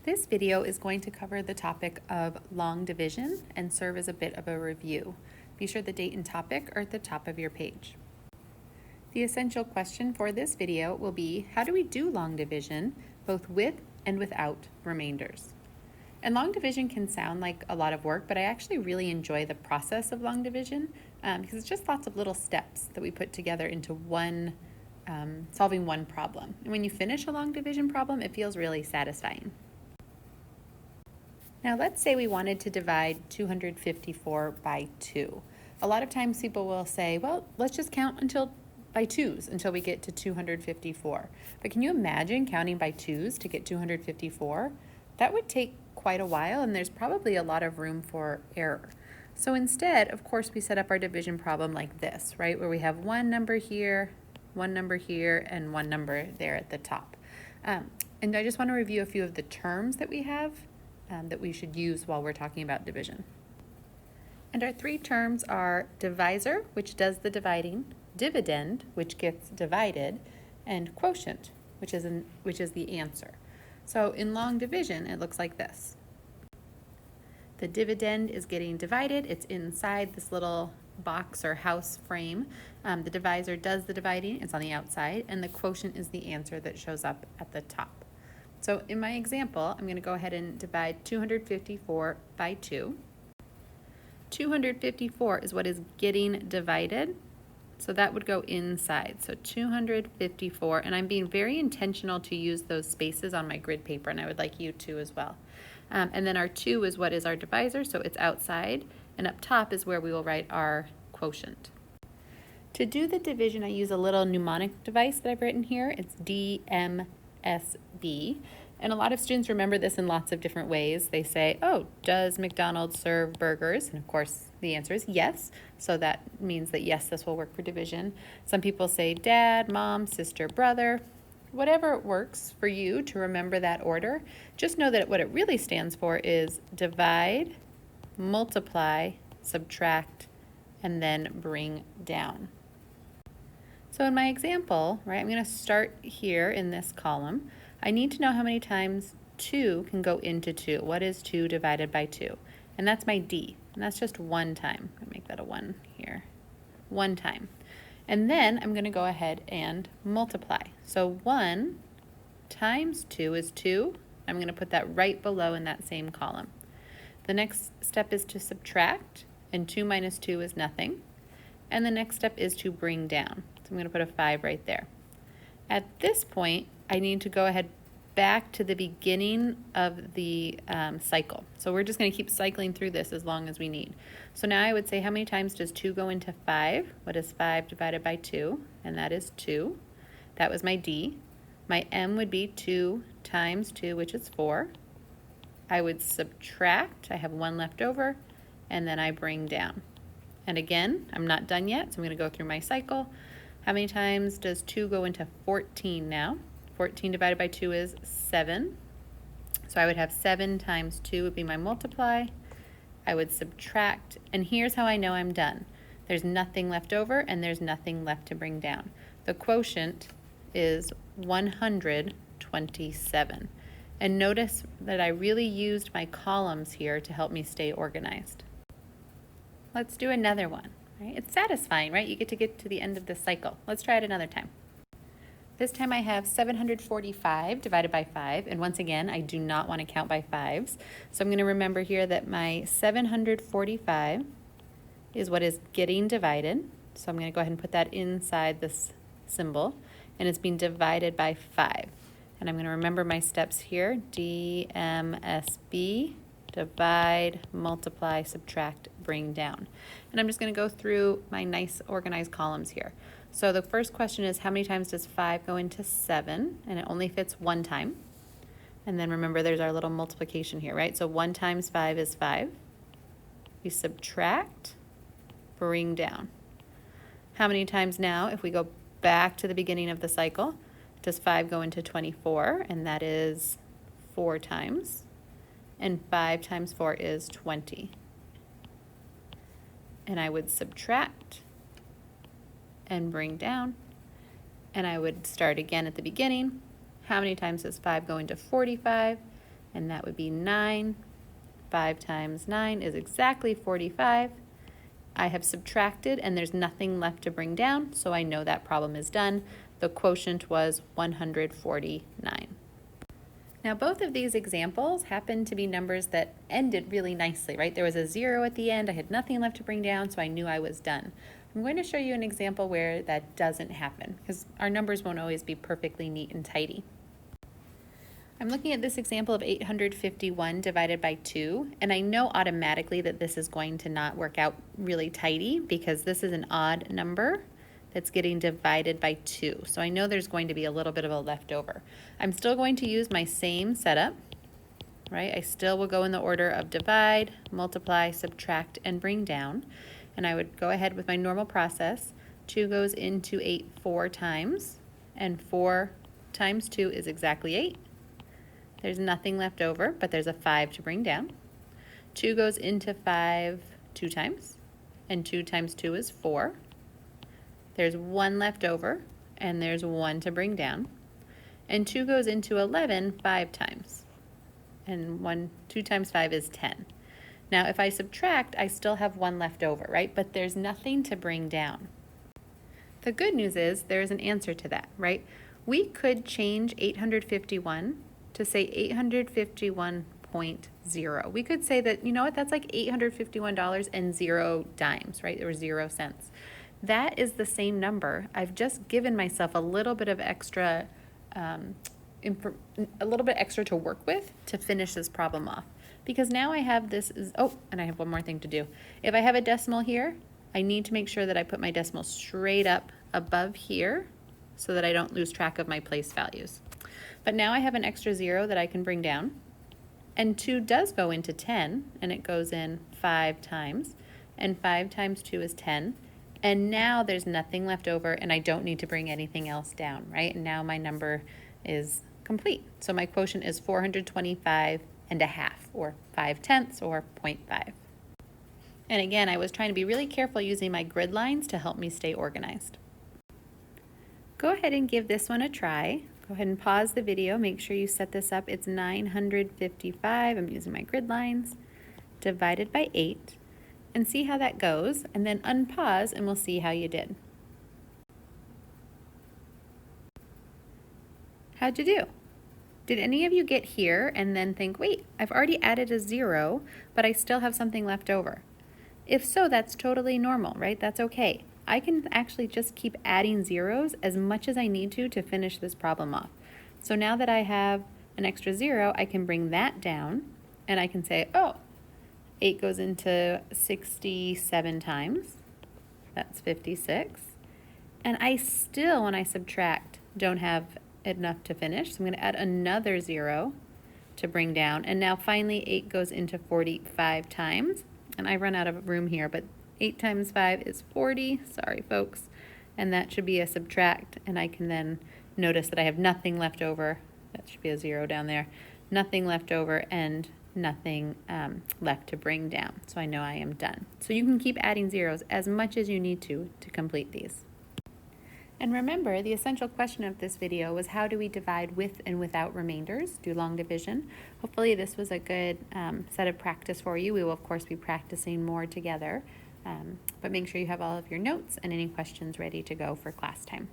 This video is going to cover the topic of long division and serve as a bit of a review. Be sure the date and topic are at the top of your page. The essential question for this video will be, how do we do long division both with and without remainders? And long division can sound like a lot of work, but I actually really enjoy the process of long division because it's just lots of little steps that we put together into solving one problem. And when you finish a long division problem, it feels really satisfying. Now let's say we wanted to divide 254 by 2. A lot of times people will say, well, let's just count by twos until we get to 254. But can you imagine counting by twos to get 254? That would take quite a while, and there's probably a lot of room for error. So instead, of course, we set up our division problem like this, right? Where we have one number here, and one number there at the top. And I just want to review a few of the terms that we have that we should use while we're talking about division. And our three terms are divisor, which does the dividing, dividend, which gets divided, and quotient, which is the answer. So in long division, it looks like this. The dividend is getting divided. It's inside this little box or house frame. The divisor does the dividing. It's on the outside. And the quotient is the answer that shows up at the top. So in my example, I'm going to go ahead and divide 254 by 2. 254 is what is getting divided. So that would go inside. So 254, and I'm being very intentional to use those spaces on my grid paper, and I would like you to as well. And then our 2 is what is our divisor, so it's outside, and up top is where we will write our quotient. To do the division, I use a little mnemonic device that I've written here. It's DMSB, and a lot of students remember this in lots of different ways. They say, oh, does McDonald's serve burgers? And of course, the answer is yes, so that means that yes, this will work for division. Some people say dad, mom, sister, brother. Whatever works for you to remember that order, just know that what it really stands for is divide, multiply, subtract, and then bring down. So in my example, right, I'm going to start here in this column. I need to know how many times 2 can go into 2. What is 2 divided by 2? And that's my D, and that's just one time. I'll make that a 1 here. One time. And then I'm going to go ahead and multiply. So 1 times 2 is 2. I'm going to put that right below in that same column. The next step is to subtract, and 2 minus 2 is nothing. And the next step is to bring down. So I'm going to put a 5 right there. At this point, I need to go ahead back to the beginning of the cycle. So we're just going to keep cycling through this as long as we need. So now I would say, how many times does 2 go into 5? What is 5 divided by 2? And that is 2. That was my D. My M would be 2 times 2, which is 4. I would subtract. I have 1 left over. And then I bring down. And again, I'm not done yet, so I'm going to go through my cycle. How many times does 2 go into 14 now? 14 divided by 2 is 7. So I would have 7 times 2 would be my multiply. I would subtract, and here's how I know I'm done. There's nothing left over, and there's nothing left to bring down. The quotient is 127. And notice that I really used my columns here to help me stay organized. Let's do another one. Right? It's satisfying, right? You get to the end of the cycle. Let's try it another time. This time I have 745 divided by 5, and once again, I do not want to count by 5s. So I'm going to remember here that my 745 is what is getting divided. So I'm going to go ahead and put that inside this symbol, and it's being divided by 5. And I'm going to remember my steps here, DMSB, divide, multiply, subtract, bring down. And I'm just going to go through my nice organized columns here. So the first question is, how many times does 5 go into 7? And it only fits 1 time. And then remember, there's our little multiplication here, right? So 1 times 5 is 5. We subtract, bring down. How many times now, if we go back to the beginning of the cycle, does 5 go into 24? And that is 4 times. And 5 times 4 is 20. And I would subtract and bring down, and I would start again at the beginning. How many times does 5 go into 45? and that would be 9. 5 times 9 is exactly 45. I have subtracted and there's nothing left to bring down, so I know that problem is done. The quotient was 149. Now both of these examples happen to be numbers that ended really nicely, right? There was a 0 at the end, I had nothing left to bring down, so I knew I was done. I'm going to show you an example where that doesn't happen, because our numbers won't always be perfectly neat and tidy. I'm looking at this example of 851 divided by 2, and I know automatically that this is going to not work out really tidy because this is an odd number that's getting divided by 2. So I know there's going to be a little bit of a leftover. I'm still going to use my same setup, right? I still will go in the order of divide, multiply, subtract, and bring down. And I would go ahead with my normal process. 2 goes into 8 4 times, and 4 times 2 is exactly 8. There's nothing left over, but there's a 5 to bring down. 2 goes into 5 2 times, and 2 times 2 is 4. There's 1 left over, and there's 1 to bring down. And 2 goes into 11 5 times, and 2 times 5 is 10. Now, if I subtract, I still have 1 left over, right? But there's nothing to bring down. The good news is there's an answer to that, right? We could change 851 to say 851.0. We could say that, you know what, that's like $851 and 0 dimes, right? Or 0 cents. That is the same number. I've just given myself a little bit of extra, to work with to finish this problem off. Because now I have this, and I have one more thing to do. If I have a decimal here, I need to make sure that I put my decimal straight up above here so that I don't lose track of my place values. But now I have an extra 0 that I can bring down. And 2 does go into 10, and it goes in 5 times. And 5 times 2 is 10. And now there's nothing left over, and I don't need to bring anything else down, right? And now my number is complete. So my quotient is 425 and a half, or 5/10, or 0.5. And again, I was trying to be really careful using my grid lines to help me stay organized. Go ahead and give this one a try. Go ahead and pause the video. Make sure you set this up. It's 955. I'm using my grid lines. Divided by 8. And see how that goes. And then unpause and we'll see how you did. How'd you do? Did any of you get here and then think, wait, I've already added a 0, but I still have something left over? If so, that's totally normal, right? That's okay. I can actually just keep adding zeros as much as I need to finish this problem off. So now that I have an extra 0, I can bring that down and I can say, 8 goes into 67 times. That's 56. And I still, when I subtract, don't have enough to finish. So I'm going to add another 0 to bring down. And now finally 8 goes into 45 times. And I run out of room here, but 8 times 5 is 40. Sorry, folks. And that should be a subtract. And I can then notice that I have nothing left over. That should be a 0 down there. Nothing left over and nothing left to bring down. So I know I am done. So you can keep adding zeros as much as you need to complete these. And remember, the essential question of this video was how do we divide with and without remainders, do long division. Hopefully this was a good set of practice for you. We will of course be practicing more together, but make sure you have all of your notes and any questions ready to go for class time.